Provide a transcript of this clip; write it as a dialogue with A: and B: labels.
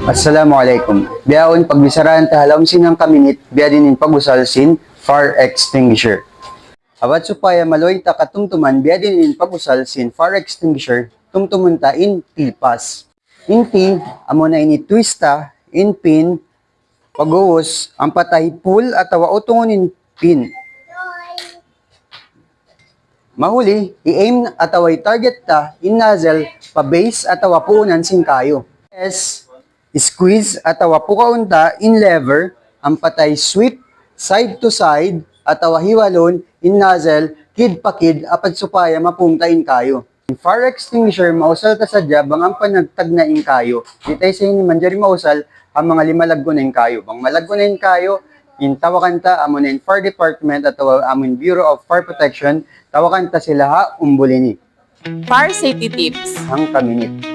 A: Assalamualaikum. Biyaon pagbisarahan ta halawon sinang kaminit, biya din pagusal sin fire extinguisher. Abat supaya maloy ta katumtuman, biya din pagusal sin fire extinguisher, tumtuman ta in tilpas. In T, amo na ini twista, in pin, paguwas, ang patay pull at tawa utungon pin. Mahuli, i-aim at away target ta in nozzle, pa-base at tawa puunan sin kayo. S, squeeze at tawa pukaunta in lever, ang patay sweep, side to side, at tawa hiwalon in nozzle, kid pa kid, apat supaya mapungtain kayo. In fire extinguisher, mausal ta sa jabang ang panagtag na in kayo. Ditay sa ini man diri mausal, ang mga limalaggo na in kayo. Bang malaggo na in kayo, in tawakan ta amon in fire department at tawa amon Bureau of Fire Protection, tawakan ta sila ha umbulini.
B: Fire safety tips.
A: Ang kaminit.